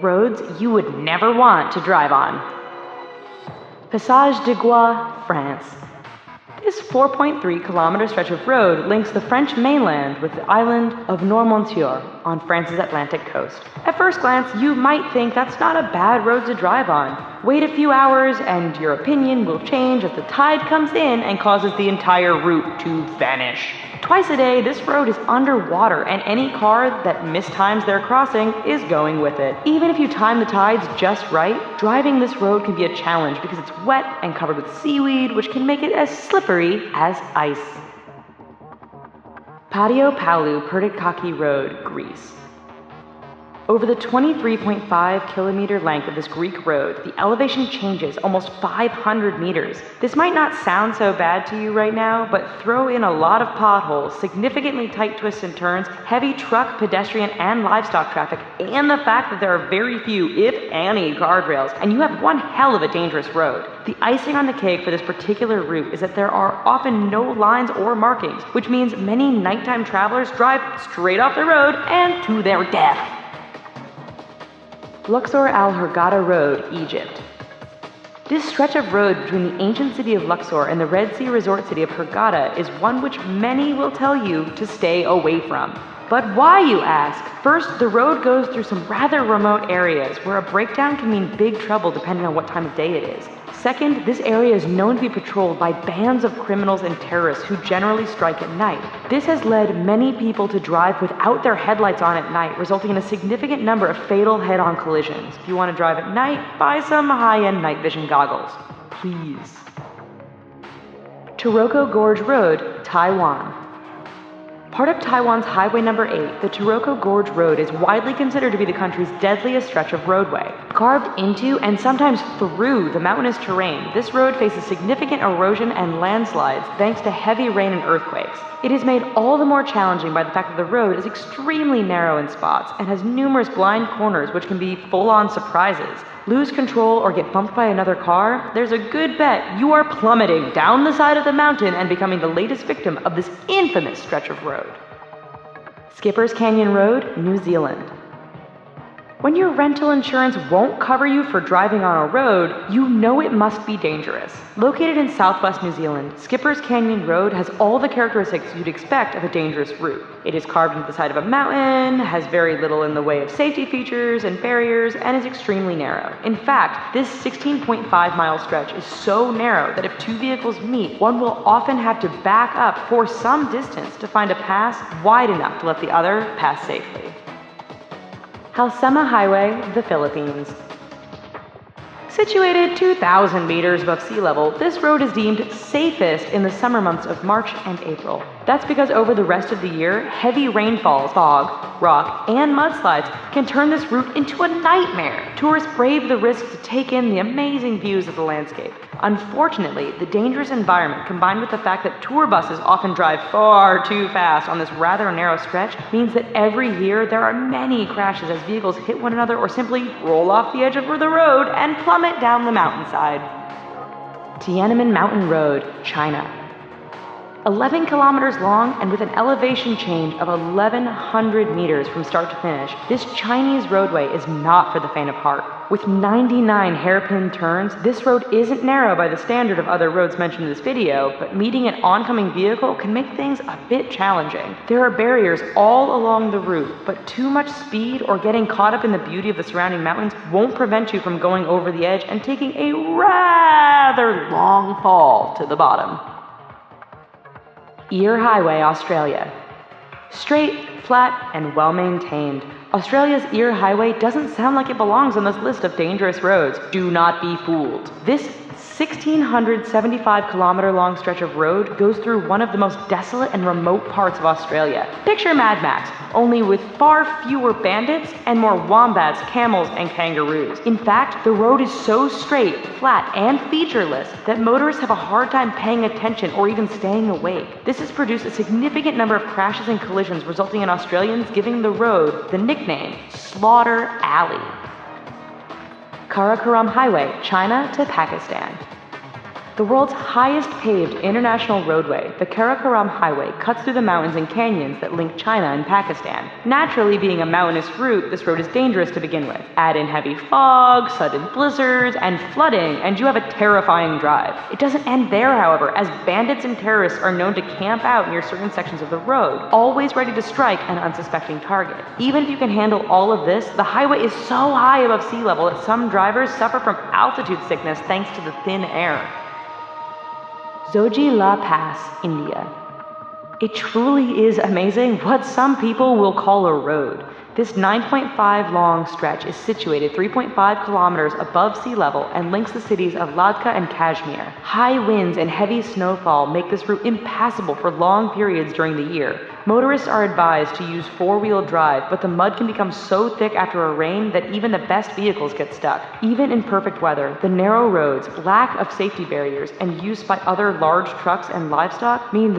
Roads you would never want to drive on. Passage de Gois, France. This 4.3-kilometer stretch of road links the French mainland with the island of Noirmoutier on France's Atlantic coast. At first glance, you might think that's not a bad road to drive on. Wait a few hours and your opinion will change as the tide comes in and causes the entire route to vanish. Twice a day, this road is underwater, and any car that mistimes their crossing is going with it. Even if you time the tides just right, driving this road can be a challenge because it's wet and covered with seaweed, which can make it as slippery as ice. Patio Palu Pertikaki Road, Greece. Over the 23.5-kilometer length of this Greek road, the elevation changes almost 500 meters. This might not sound so bad to you right now, but throw in a lot of potholes, significantly tight twists and turns, heavy truck, pedestrian, and livestock traffic, and the fact that there are very few, if any, guardrails, and you have one hell of a dangerous road. The icing on the cake for this particular route is that there are often no lines or markings, which means many nighttime travelers drive straight off the road and to their death. Luxor Al Hurghada Road, Egypt. This stretch of road between the ancient city of Luxor and the Red Sea resort city of Hurghada is one which many will tell you to stay away from. But why, you ask? First, the road goes through some rather remote areas where a breakdown can mean big trouble depending on what time of day it is. Second, this area is known to be patrolled by bands of criminals and terrorists who generally strike at night. This has led many people to drive without their headlights on at night, resulting in a significant number of fatal head-on collisions. If you want to drive at night, buy some high-end night vision goggles. Please. Taroko Gorge Road, Taiwan. Part of Taiwan's Highway Number 8, the Taroko Gorge Road is widely considered to be the country's deadliest stretch of roadway. Carved into and sometimes through the mountainous terrain, this road faces significant erosion and landslides thanks to heavy rain and earthquakes. It is made all the more challenging by the fact that the road is extremely narrow in spots and has numerous blind corners which can be full-on surprises. Lose control or get bumped by another car, there's a good bet you are plummeting down the side of the mountain and becoming the latest victim of this infamous stretch of road. Skipper's Canyon Road, New Zealand. When your rental insurance won't cover you for driving on a road, you know it must be dangerous. Located in southwest New Zealand, Skipper's Canyon Road has all the characteristics you'd expect of a dangerous route. It is carved into the side of a mountain, has very little in the way of safety features and barriers, and is extremely narrow. In fact, this 16.5-mile stretch is so narrow that if two vehicles meet, one will often have to back up for some distance to find a pass wide enough to let the other pass safely. Halsema Highway, the Philippines. Situated 2,000 meters above sea level, this road is deemed safest in the summer months of March and April. That's because over the rest of the year, heavy rainfalls, fog, rock, and mudslides can turn this route into a nightmare. Tourists brave the risk to take in the amazing views of the landscape. Unfortunately, the dangerous environment combined with the fact that tour buses often drive far too fast on this rather narrow stretch means that every year there are many crashes as vehicles hit one another or simply roll off the edge of the road and plummet down the mountainside. Tiananmen Mountain Road, China. 11 kilometers long and with an elevation change of 1,100 meters from start to finish, this Chinese roadway is not for the faint of heart. With 99 hairpin turns, this road isn't narrow by the standard of other roads mentioned in this video, but meeting an oncoming vehicle can make things a bit challenging. There are barriers all along the route, but too much speed or getting caught up in the beauty of the surrounding mountains won't prevent you from going over the edge and taking a rather long fall to the bottom. Eyre Highway, Australia. Straight, flat, and well-maintained, Australia's Eyre Highway doesn't sound like it belongs on this list of dangerous roads. Do not be fooled. This 1,675-kilometer-long stretch of road goes through one of the most desolate and remote parts of Australia. Picture Mad Max, only with far fewer bandits and more wombats, camels, and kangaroos. In fact, the road is so straight, flat, and featureless that motorists have a hard time paying attention or even staying awake. This has produced a significant number of crashes and collisions, resulting in Australians giving the road the nickname Slaughter Alley. Karakoram Highway, China to Pakistan. The world's highest paved international roadway, the Karakoram Highway, cuts through the mountains and canyons that link China and Pakistan. Naturally, being a mountainous route, this road is dangerous to begin with. Add in heavy fog, sudden blizzards, and flooding, and you have a terrifying drive. It doesn't end there, however, as bandits and terrorists are known to camp out near certain sections of the road, always ready to strike an unsuspecting target. Even if you can handle all of this, the highway is so high above sea level that some drivers suffer from altitude sickness thanks to the thin air. Zojila Pass, India. It truly is amazing what some people will call a road. This 9.5 long stretch is situated 3.5 kilometers above sea level and links the cities of Ladakh and Kashmir. High winds and heavy snowfall make this route impassable for long periods during the year. Motorists are advised to use four-wheel drive, but the mud can become so thick after a rain that even the best vehicles get stuck. Even in perfect weather, the narrow roads, lack of safety barriers, and use by other large trucks and livestock mean